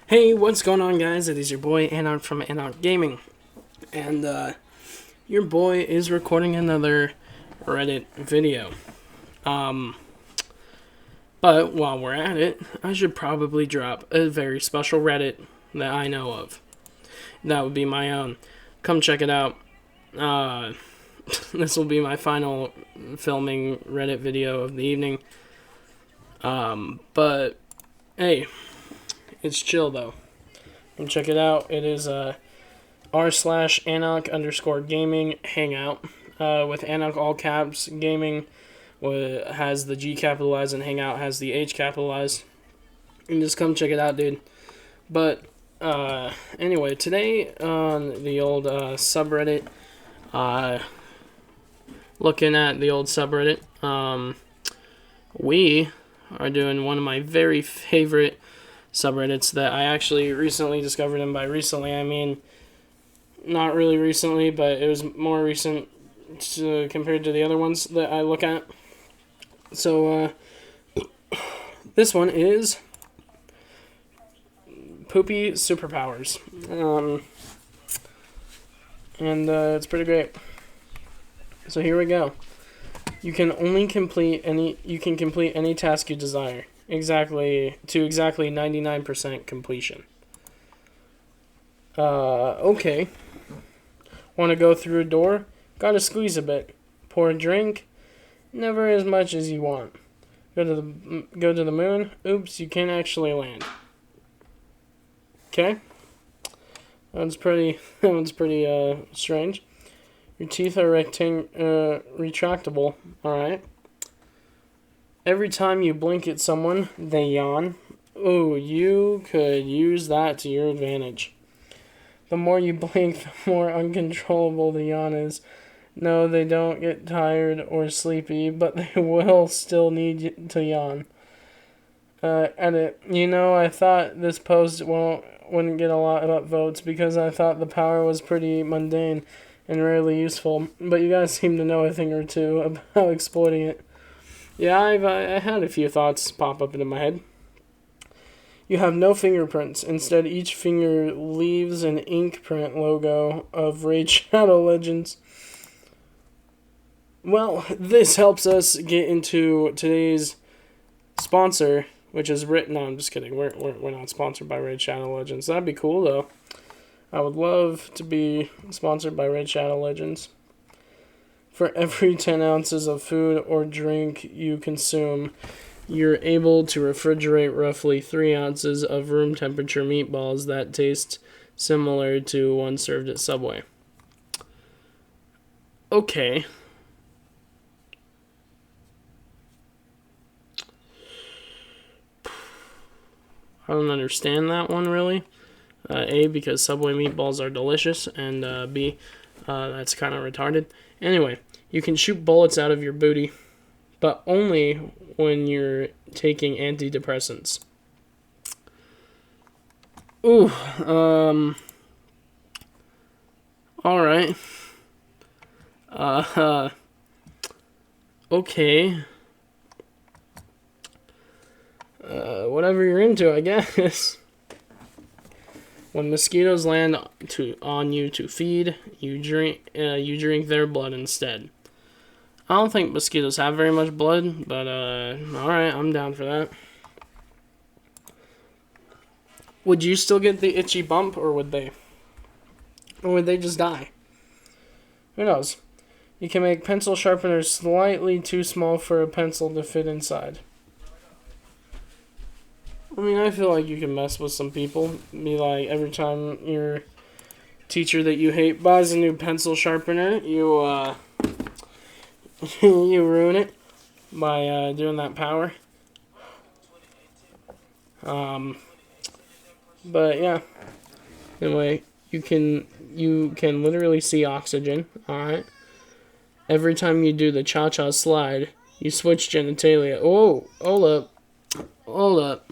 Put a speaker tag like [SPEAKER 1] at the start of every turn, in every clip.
[SPEAKER 1] Hey, what's going on, guys? It is your boy Anarch from Anarch Gaming, and your boy is recording another Reddit video. But while we're at it, I should probably drop a very special Reddit that I know of. That would be my own. Come check it out. This will be my final filming Reddit video of the evening. But hey, it's chill though. And check it out. It is r/Anok_gaming hangout with Anok all caps. Gaming has the G capitalized and hangout has the H capitalized. And just come check it out, dude. But anyway, today on the old subreddit, looking at the old subreddit, we are doing one of my very favorite subreddits that I actually recently discovered, and by recently I mean not really recently, but it was more recent compared to the other ones that I look at. So this one is Poopy Superpowers, and it's pretty great. So here we go. You can complete any task you desire. Exactly 99% completion. Okay. Want to go through a door? Gotta squeeze a bit. Pour a drink? Never as much as you want. Go to the moon? Oops, you can't actually land. Okay. That's pretty strange. Your teeth are retractable. Alright. Every time you blink at someone, they yawn. Ooh, you could use that to your advantage. The more you blink, the more uncontrollable the yawn is. No, they don't get tired or sleepy, but they will still need to yawn. Edit. I thought this post wouldn't get a lot of upvotes because I thought the power was pretty mundane and rarely useful, but you guys seem to know a thing or two about exploiting it. Yeah, I had a few thoughts pop up into my head. You have no fingerprints. Instead, each finger leaves an ink print logo of Raid Shadow Legends. Well, this helps us get into today's sponsor, which is written. No, I'm just kidding. We're not sponsored by Raid Shadow Legends. That'd be cool though. I would love to be sponsored by Raid Shadow Legends. For every 10 ounces of food or drink you consume, you're able to refrigerate roughly 3 ounces of room temperature meatballs that taste similar to one served at Subway. Okay. I don't understand that one really. A, because Subway meatballs are delicious, and B, that's kind of retarded. Anyway, you can shoot bullets out of your booty, but only when you're taking antidepressants. Ooh, alright. Okay. Whatever you're into, I guess. When mosquitoes land on you to feed, you drink their blood instead. I don't think mosquitoes have very much blood, but alright, I'm down for that. Would you still get the itchy bump, or would they? Or would they just die? Who knows? You can make pencil sharpeners slightly too small for a pencil to fit inside. I mean, I feel like you can mess with some people. Be like, every time your teacher that you hate buys a new pencil sharpener, you you ruin it by doing that power. But yeah. Anyway, you can literally see oxygen. All right. Every time you do the cha-cha slide, you switch genitalia. Oh, hold up.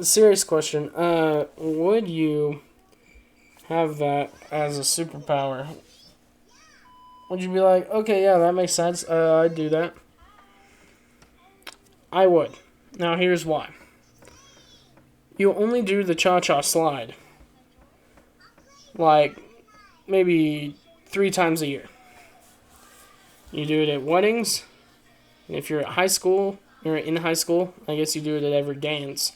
[SPEAKER 1] Serious question, would you have that as a superpower? Would you be like, okay, yeah, that makes sense, I'd do that? I would. Now, here's why. You only do the cha-cha slide, like, maybe 3 times a year. You do it at weddings. If you're at high school, you're in high school, I guess you do it at every dance.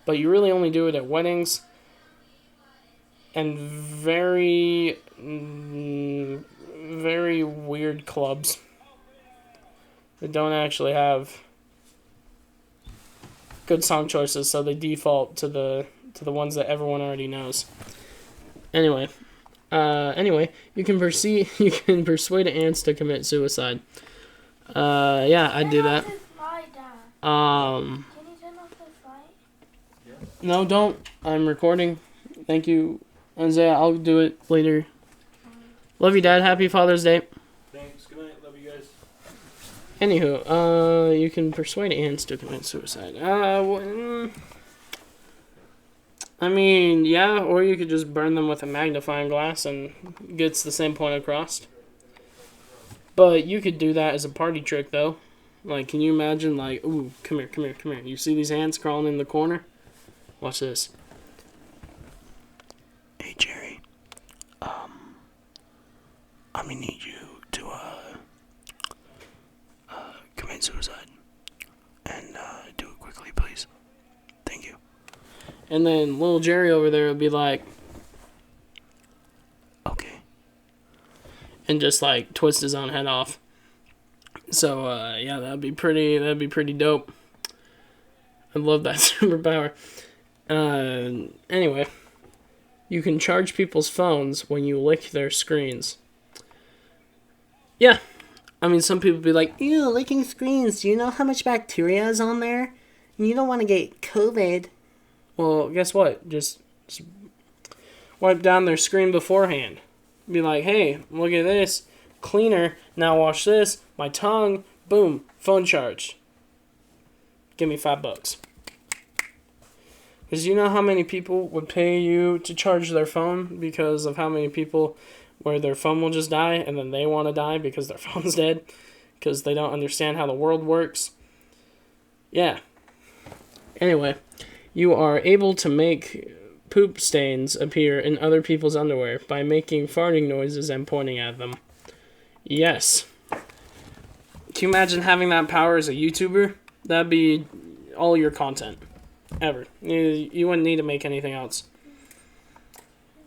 [SPEAKER 1] But you really only do it at weddings and very weird clubs that don't actually have good song choices, so they default to the ones that everyone already knows. Anyway, you can persuade ants to commit suicide. Yeah, I do that. Can you turn off the light? No, don't. I'm recording. Thank you, Isaiah. I'll do it later. Love you, Dad. Happy Father's Day.
[SPEAKER 2] Thanks. Good night. Love you guys.
[SPEAKER 1] Anywho, you can persuade ants to commit suicide. I mean, yeah, or you could just burn them with a magnifying glass and gets the same point across. But you could do that as a party trick, though. Like, can you imagine, like, ooh, come here. You see these ants crawling in the corner? Watch this. Hey, Jerry. I'm gonna need you to, commit suicide. And, do it quickly, please. Thank you. And then little Jerry over there would be like, okay. And just, like, twist his own head off. So, yeah, that'd be pretty dope. I love that superpower. Anyway, you can charge people's phones when you lick their screens. Yeah. I mean, some people be like, ew, licking screens. Do you know how much bacteria is on there? You don't want to get COVID. Well, guess what? Just wipe down their screen beforehand. Be like, hey, look at this. Cleaner. Now watch this. My tongue. Boom. Phone charge. Give me $5. Because you know how many people would pay you to charge their phone because of how many people where their phone will just die and then they want to die because their phone's dead because they don't understand how the world works. Yeah. Anyway, you are able to make poop stains appear in other people's underwear by making farting noises and pointing at them. Yes. Can you imagine having that power as a YouTuber? That'd be all your content. Ever. You wouldn't need to make anything else.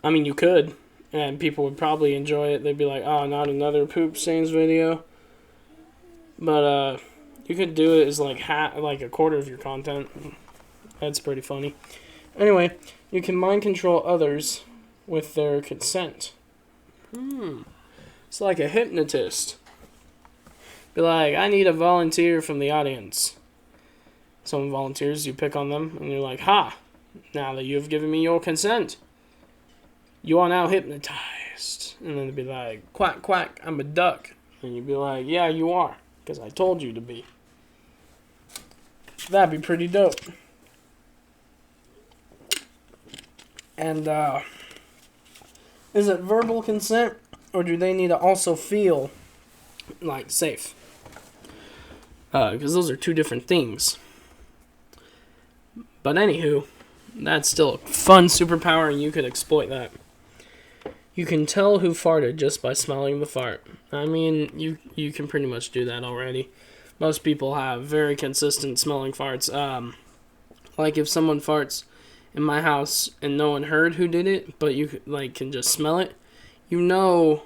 [SPEAKER 1] I mean, you could. And people would probably enjoy it. They'd be like, oh, not another poop stains video. But, you could do it as like a quarter of your content. That's pretty funny. Anyway, you can mind control others with their consent. It's like a hypnotist. Be like, I need a volunteer from the audience. Someone volunteers, you pick on them, and you're like, ha! Now that you have given me your consent, you are now hypnotized. And then they'd be like, quack, quack, I'm a duck. And you'd be like, yeah, you are, because I told you to be. That'd be pretty dope. And, is it verbal consent, or do they need to also feel, like, safe? Because those are two different things. But anywho, that's still a fun superpower, and you could exploit that. You can tell who farted just by smelling the fart. I mean, you can pretty much do that already. Most people have very consistent smelling farts. Like if someone farts in my house and no one heard who did it, but you can just smell it, you know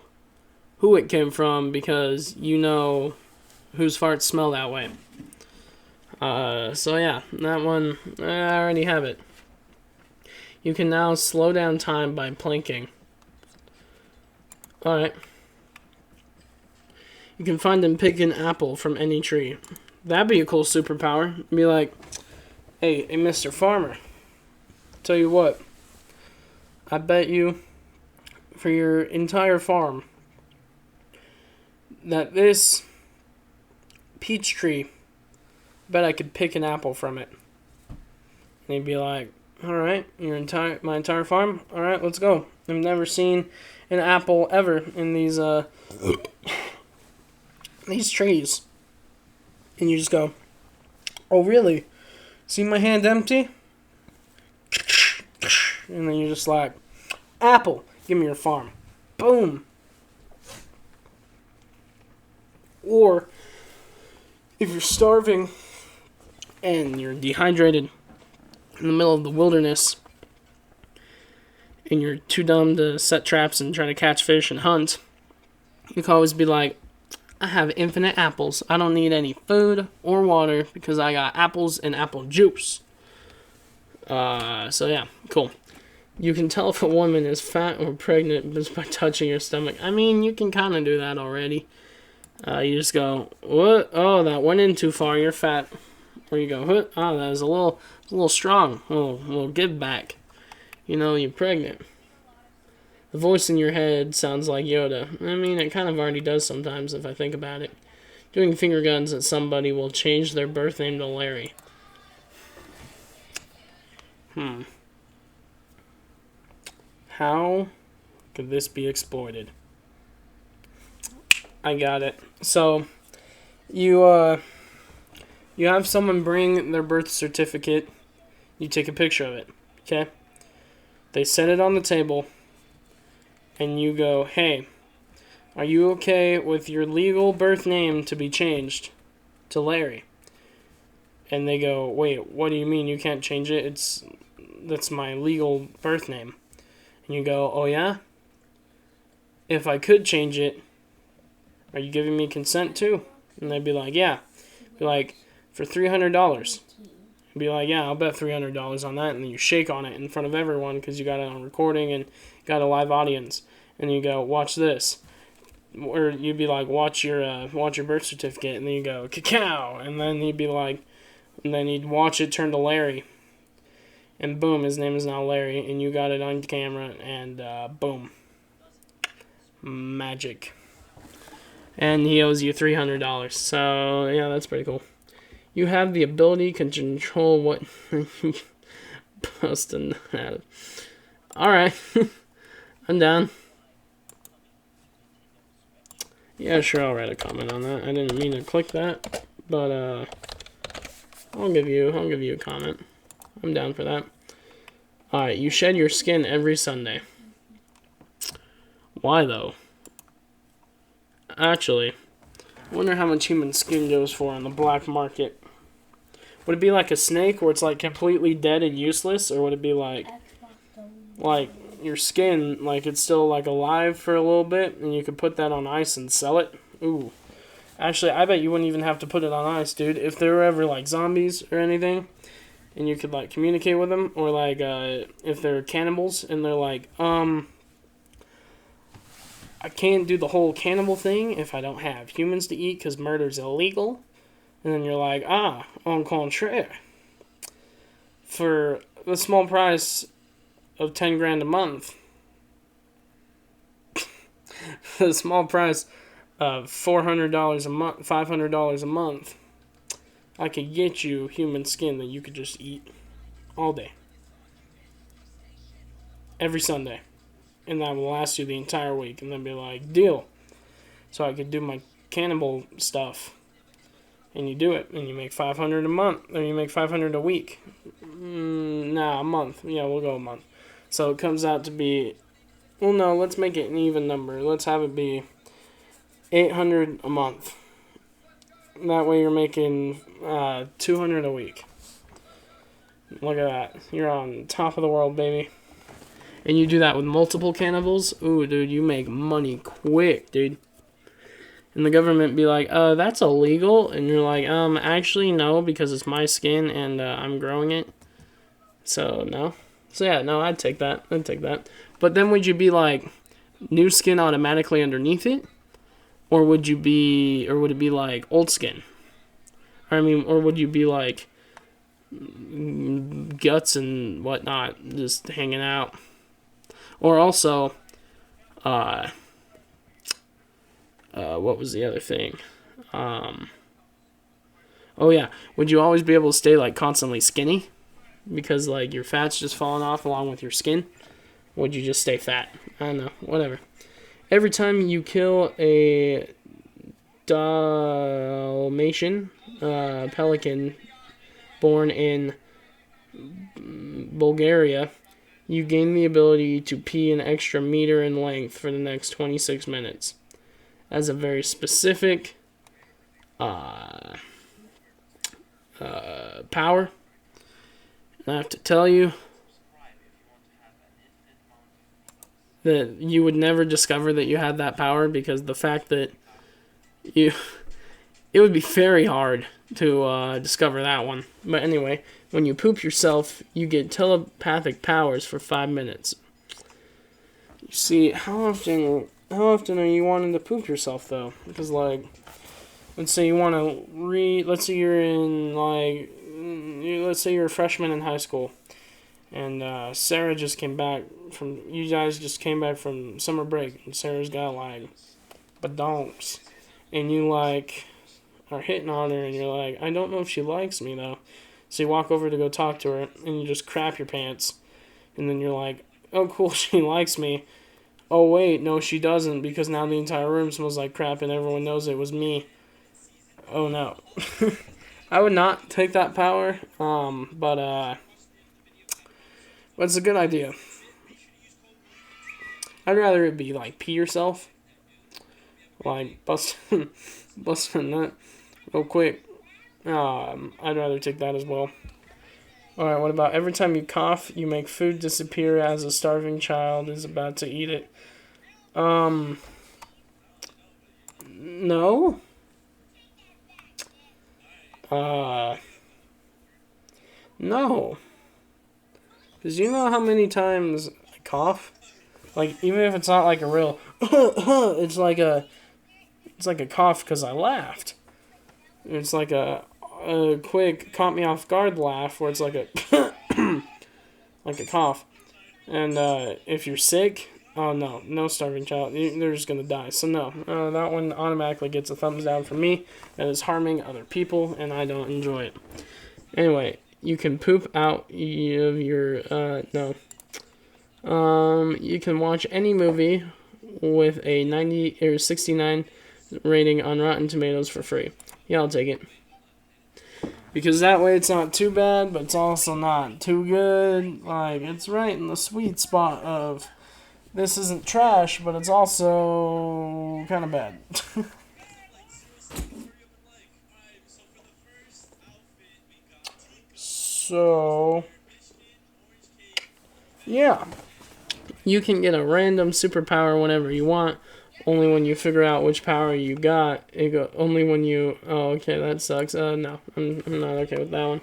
[SPEAKER 1] who it came from because you know whose farts smell that way. So yeah, that one, I already have it. You can now slow down time by planking. Alright. You can find and pick an apple from any tree. That'd be a cool superpower. Be like, hey, Mr. Farmer, tell you what, I bet you for your entire farm that this peach tree, bet I could pick an apple from it. And he'd be like, alright, my entire farm? Alright, let's go. I've never seen an apple ever in these trees. And you just go, oh really? See my hand empty? And then you're just like, apple, give me your farm. Boom. Or, if you're starving and you're dehydrated in the middle of the wilderness and you're too dumb to set traps and try to catch fish and hunt, you can always be like, I have infinite apples. I don't need any food or water because I got apples and apple juice. So yeah, cool. You can tell if a woman is fat or pregnant just by touching her stomach. I mean, you can kind of do that already. You just go, what? Oh, that went in too far. You're fat. Or you go, what? Oh, that was a little strong. A little give back. You know, you're pregnant. The voice in your head sounds like Yoda. I mean, it kind of already does sometimes if I think about it. Doing finger guns at somebody will change their birth name to Larry. How could this be exploited? I got it. So, you have someone bring their birth certificate. You take a picture of it, okay? They set it on the table, and you go, hey, are you okay with your legal birth name to be changed to Larry? And they go, wait, what do you mean you can't change it? That's my legal birth name. And you go, oh yeah? If I could change it, are you giving me consent too? And they'd be like, yeah. Be like, for $300. Be like, yeah, I'll bet $300 on that. And then you shake on it in front of everyone because you got it on recording and got a live audience. And you go, watch this. Or you'd be like, watch your birth certificate. And then you go, cacao. And then he'd be like, and then he'd watch it turn to Larry. And boom, his name is now Larry. And you got it on camera. And boom. Magic. And he owes you $300. So, yeah, that's pretty cool. You have the ability to control what you post and that. Alright. I'm down. Yeah, sure, I'll write a comment on that. I didn't mean to click that, but I'll give you a comment. I'm down for that. Alright, you shed your skin every Sunday. Why though? Actually, I wonder how much human skin goes for on the black market. Would it be like a snake where it's like completely dead and useless, or would it be like your skin, like it's still like alive for a little bit, and you could put that on ice and sell it? Ooh. Actually, I bet you wouldn't even have to put it on ice, dude. If there were ever like zombies or anything, and you could like communicate with them, or like if they're cannibals and they're like, I can't do the whole cannibal thing if I don't have humans to eat because murder's illegal. And then you're like, en contraire. For the small price of 10 grand a month, for the small price of $400 a month, $500 a month, I could get you human skin that you could just eat all day. Every Sunday. And that will last you the entire week. And then be like, deal. So I could do my cannibal stuff. And you do it, and you make $500 a month, or you make $500 a week. A month. Yeah, we'll go a month. So it comes out to be, well, no, let's make it an even number. Let's have it be $800 a month. That way you're making $200 a week. Look at that. You're on top of the world, baby. And you do that with multiple cannibals. Ooh, dude, you make money quick, dude. And the government be like, that's illegal. And you're like, actually, no, because it's my skin and I'm growing it. So, no. So, yeah, no, I'd take that. But then would you be like, new skin automatically underneath it? Or would it be like old skin? Or would you be like guts and whatnot just hanging out? Or also, what was the other thing? Oh yeah, would you always be able to stay like constantly skinny? Because like your fat's just falling off along with your skin? Would you just stay fat? I don't know, whatever. Every time you kill a Dalmatian, pelican, born in Bulgaria, you gain the ability to pee an extra meter in length for the next 26 minutes. As a very specific power. And I have to tell you that you would never discover that you had that power, because the fact that it would be very hard to discover that one. But anyway, when you poop yourself, you get telepathic powers for 5 minutes. You see, how often are you wanting to poop yourself, though? Because, like, let's say you want to let's say you're in, like, let's say you're a freshman in high school, and Sarah just came back from, you guys just came back from summer break, and Sarah's got, like, badonks, and you, like, are hitting on her, and you're like, I don't know if she likes me, though. So you walk over to go talk to her, and you just crap your pants, and then you're like, oh, cool, she likes me. Oh, wait, no, she doesn't, because now the entire room smells like crap, and everyone knows it was me. Oh, no. I would not take that power, but it's a good idea. I'd rather it be, like, pee yourself. Like, busting a nut real quick. I'd rather take that as well. Alright, what about every time you cough, you make food disappear as a starving child is about to eat it? No. No. Because you know how many times I cough? Like, even if it's not like a real, it's like a cough because I laughed. It's like a quick, caught me off guard laugh where it's like a, like a cough. And if you're sick, oh no starving child, they're just going to die. So no, that one automatically gets a thumbs down from me. That is harming other people, and I don't enjoy it. Anyway, you can poop out of your, no. You can watch any movie with a 90 or 69 rating on Rotten Tomatoes for free. Yeah, I'll take it. Because that way it's not too bad, but it's also not too good. Like, it's right in the sweet spot of, this isn't trash, but it's also kind of bad. So, yeah. You can get a random superpower whenever you want. Only when you figure out which power you got. Only when you... Oh, okay, that sucks. No, I'm not okay with that one.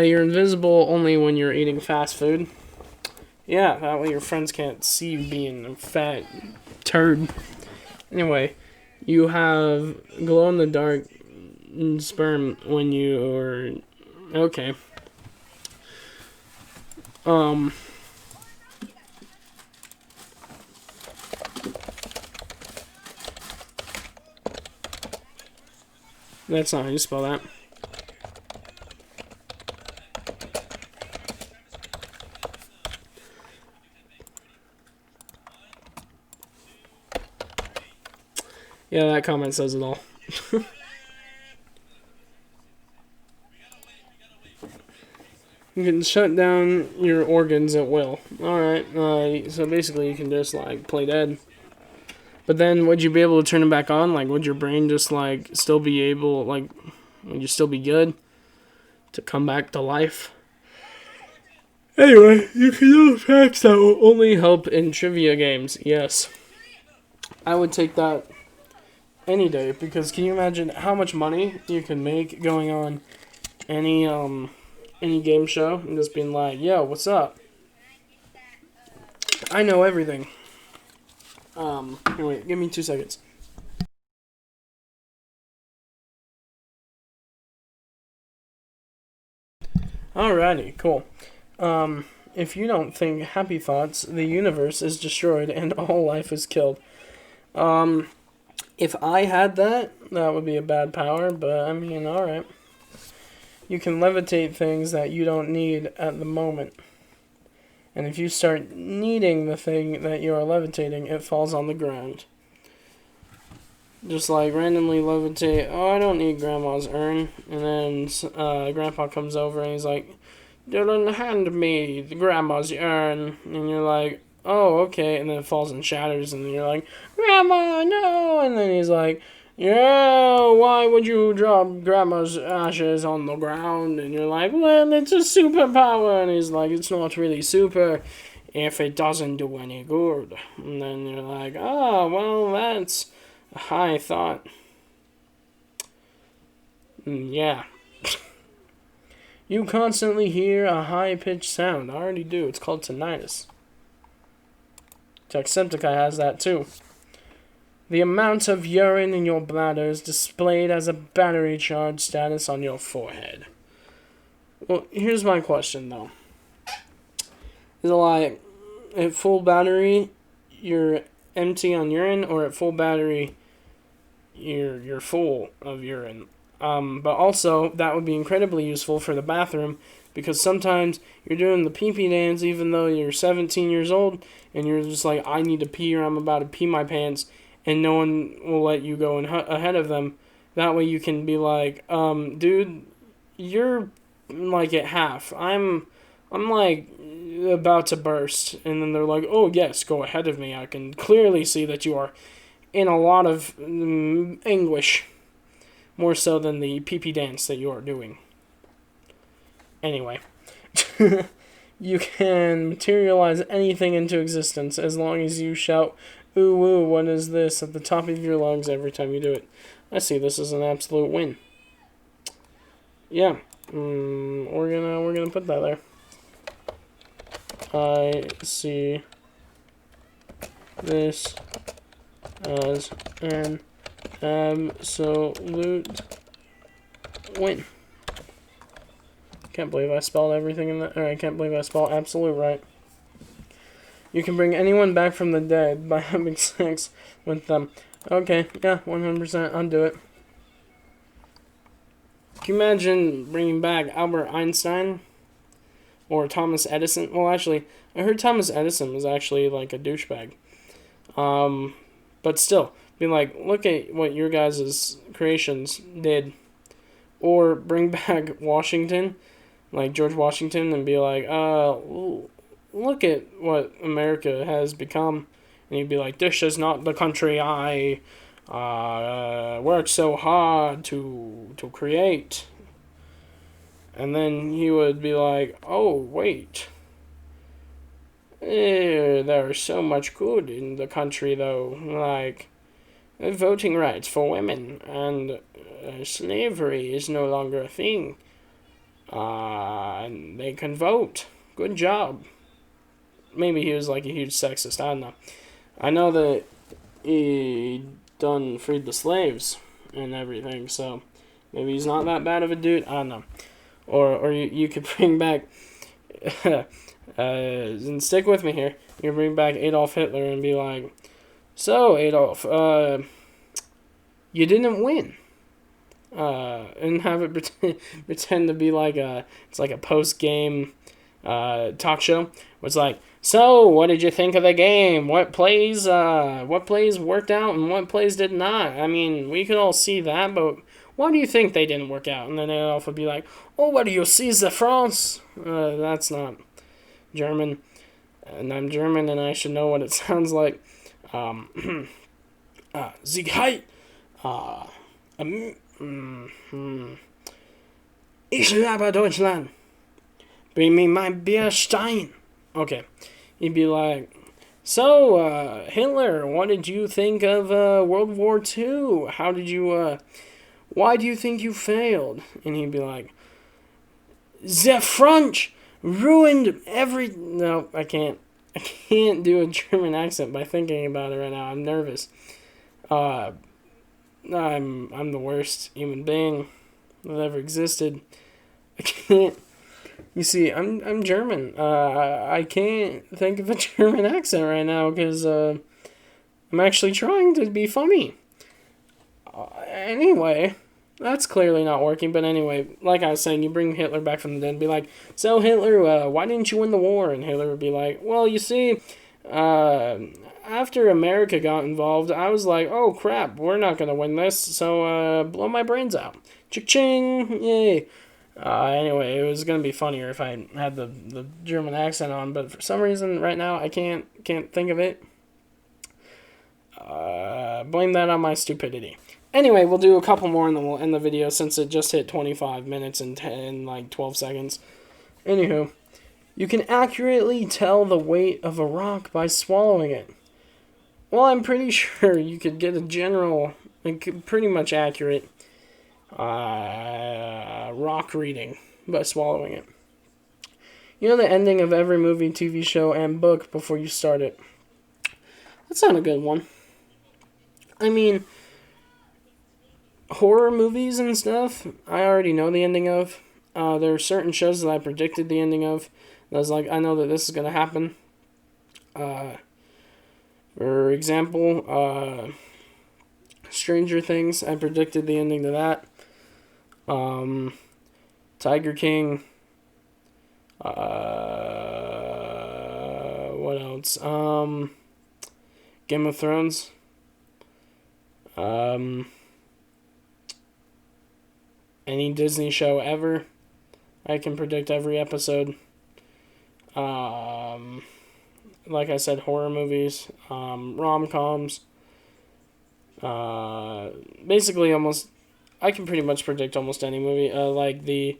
[SPEAKER 1] You're invisible only when you're eating fast food. Yeah, that way your friends can't see you being a fat turd. Anyway, you have glow-in-the-dark sperm when you are... Okay. That's not how you spell that. Yeah, that comment says it all. You can shut down your organs at will. Alright, so basically you can just, like, play dead. But then, would you be able to turn it back on? Like, would your brain just, like, still be able, like, would you still be good to come back to life? Anyway, you can know facts that will only help in trivia games. Yes. I would take that any day, because can you imagine how much money you can make going on any game show and just being like, yo, what's up? I know everything. Here, wait, give me 2 seconds. Alrighty, cool. If you don't think happy thoughts, the universe is destroyed and all life is killed. If I had that would be a bad power, but I mean, alright. You can levitate things that you don't need at the moment. And if you start needing the thing that you are levitating, it falls on the ground. just like randomly levitate. Oh, I don't need Grandma's urn. And then Grandpa comes over and he's like, Dylan, hand me the Grandma's urn. And you're like, oh, okay. And then it falls and shatters. And then you're like, Grandma, no. And then he's like, yeah, why would you drop Grandma's ashes on the ground? And you're like, well, it's a superpower. And he's like, it's not really super if it doesn't do any good. And then you're like, oh, well, that's a high thought. Yeah. You constantly hear a high-pitched sound. I already do. It's called tinnitus. Jacksepticeye has that too. The amount of urine in your bladder is displayed as a battery charge status on your forehead. Well, here's my question, though. Is it like, at full battery, you're empty on urine, or at full battery, you're full of urine? But also, that would be incredibly useful for the bathroom, because sometimes you're doing the pee-pee dance even though you're 17 years old, and you're just like, I need to pee, or I'm about to pee my pants, and no one will let you go ahead of them. That way you can be like, dude, you're like at half. I'm like about to burst. And then they're like, oh yes, go ahead of me. I can clearly see that you are in a lot of anguish. More so than the pee-pee dance that you are doing. Anyway. You can materialize anything into existence as long as you shout, ooh, woo, what is this, at the top of your lungs every time you do it. I see this as an absolute win. Yeah. We're gonna put that there. I see this as an absolute win. Can't believe I spelled everything in that. Or I can't believe I spelled absolute right. You can bring anyone back from the dead by having sex with them. Okay, yeah, 100%. I'll do it. Can you imagine bringing back Albert Einstein? Or Thomas Edison? Well, actually, I heard Thomas Edison was actually like a douchebag. But still, be like, look at what your guys' creations did. Or bring back Washington, like George Washington, and be like, look at what America has become. And he'd be like, this is not the country I worked so hard to create. And then he would be like, oh, wait. There's so much good in the country, though. Like, voting rights for women, and slavery is no longer a thing. And they can vote. Good job. Maybe he was like a huge sexist. I don't know. I know that he done freed the slaves and everything, so maybe he's not that bad of a dude. I don't know. Or you could bring back, and stick with me here. You bring back Adolf Hitler and be like, so Adolf, you didn't win. And have it pretend to be like it's like a post-game talk show. It's like, so what did you think of the game? What plays worked out and what plays did not? I mean, we could all see that, but why do you think they didn't work out? And then Adolf would be like, oh, what do you see, the France? That's not German, and I'm German, and I should know what it sounds like. Sieg Heil. Ich liebe Deutschland. Bring me my Bierstein. Okay. He'd be like, so, Hitler, what did you think of World War II? How did you, why do you think you failed? And he'd be like, the French ruined every... No, I can't do a German accent by thinking about it right now. I'm nervous. I'm the worst human being that ever existed. I can't. You see, I'm German. I can't think of a German accent right now because I'm actually trying to be funny. Anyway, that's clearly not working. But anyway, like I was saying, you bring Hitler back from the dead and be like, so Hitler, why didn't you win the war? And Hitler would be like, well, you see, after America got involved, I was like, oh crap, we're not going to win this, so blow my brains out. Cha-ching! Yay! Anyway, it was going to be funnier if I had the German accent on, but for some reason right now I can't think of it. Blame that on my stupidity. Anyway, we'll do a couple more and then we'll end the video since it just hit 25 minutes and 12 seconds. Anywho, you can accurately tell the weight of a rock by swallowing it. Well, I'm pretty sure you could get a general, pretty much accurate rock reading by swallowing it. You know the ending of every movie, TV show, and book before you start it. That's not a good one. I mean, horror movies and stuff, I already know the ending of. There are certain shows that I predicted the ending of. I was like, I know that this is going to happen. For example, Stranger Things, I predicted the ending to that. Tiger King. What else? Game of Thrones. Any Disney show ever. I can predict every episode. Like I said, horror movies, rom-coms. Basically, I can pretty much predict almost any movie. Like the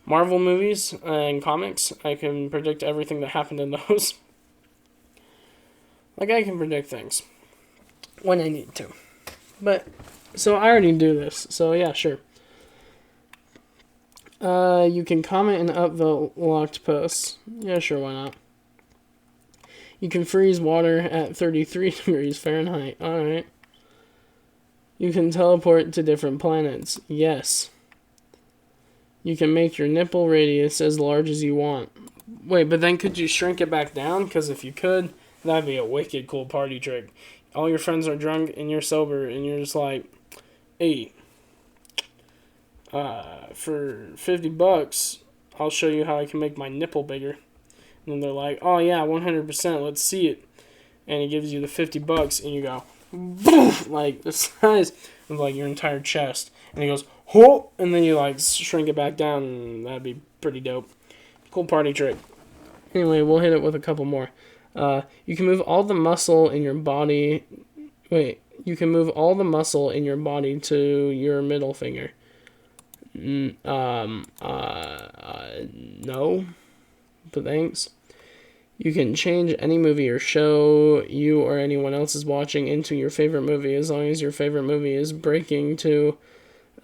[SPEAKER 1] Marvel movies and comics, I can predict everything that happened in those. Like, I can predict things when I need to. But, so I already do this, so yeah, sure. You can comment and upvote locked posts. Yeah, sure, why not? You can freeze water at 33 degrees Fahrenheit. Alright. You can teleport to different planets. Yes. You can make your nipple radius as large as you want. Wait, but then could you shrink it back down? Because if you could, that'd be a wicked cool party trick. All your friends are drunk and you're sober and you're just like, hey, for $50, I'll show you how I can make my nipple bigger. And then they're like, oh yeah, 100%, let's see it. And he gives you the $50 and you go, boom, like the size of like your entire chest. And he goes, oh, and then you like shrink it back down and that'd be pretty dope. Cool party trick. Anyway, we'll hit it with a couple more. You can move all the muscle in your body. Wait, you can move all the muscle in your body to your middle finger. No. But thanks. You can change any movie or show you or anyone else is watching into your favorite movie as long as your favorite movie is breaking to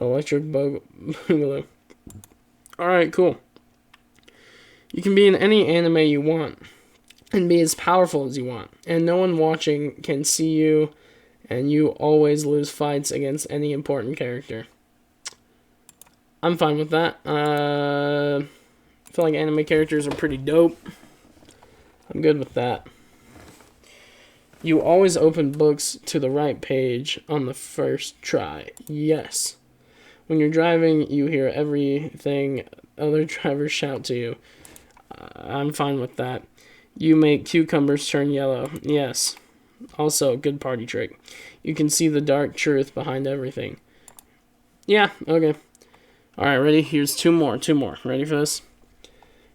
[SPEAKER 1] Electric Boogaloo. Alright, cool. You can be in any anime you want and be as powerful as you want. And no one watching can see you, and you always lose fights against any important character. I'm fine with that. I feel like anime characters are pretty dope. I'm good with that. You always open books to the right page on the first try. Yes. When you're driving, you hear everything other drivers shout to you. I'm fine with that. You make cucumbers turn yellow. Yes. Also, good party trick. You can see the dark truth behind everything. Yeah, okay. Alright, ready? Here's two more. Ready for this?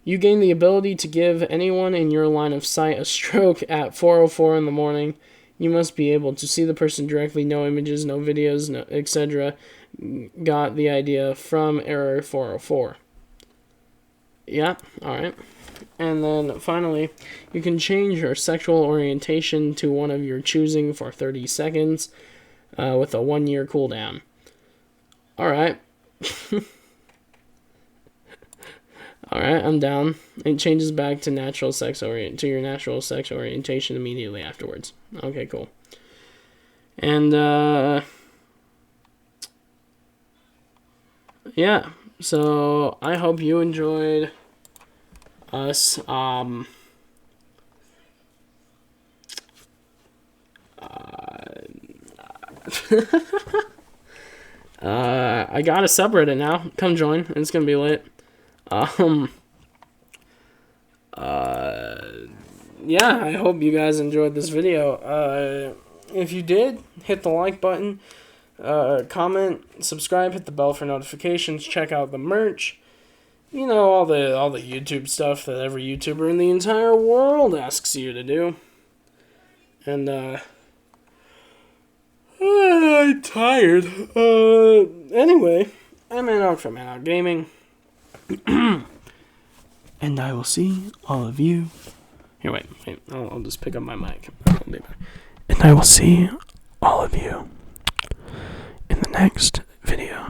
[SPEAKER 1] You gain the ability to give anyone in your line of sight a stroke at 4:04 in the morning. You must be able to see the person directly, no images, no videos, no, etc. Got the idea from error 404. Yeah, alright. And then finally, you can change your sexual orientation to one of your choosing for 30 seconds with a 1-year cooldown. Alright. Alright, I'm down. It changes back to your natural sex orientation immediately afterwards. Okay, cool. And yeah, so I hope you enjoyed us I got a subreddit now. Come join. It's gonna be lit. yeah, I hope you guys enjoyed this video. If you did, hit the like button, comment, subscribe, hit the bell for notifications, check out the merch. You know, all the YouTube stuff that every YouTuber in the entire world asks you to do. And, I'm tired. Anyway, I'm Out from Out Gaming. And I will see all of you. Here, wait. I'll just pick up my mic. And I will see all of you in the next video.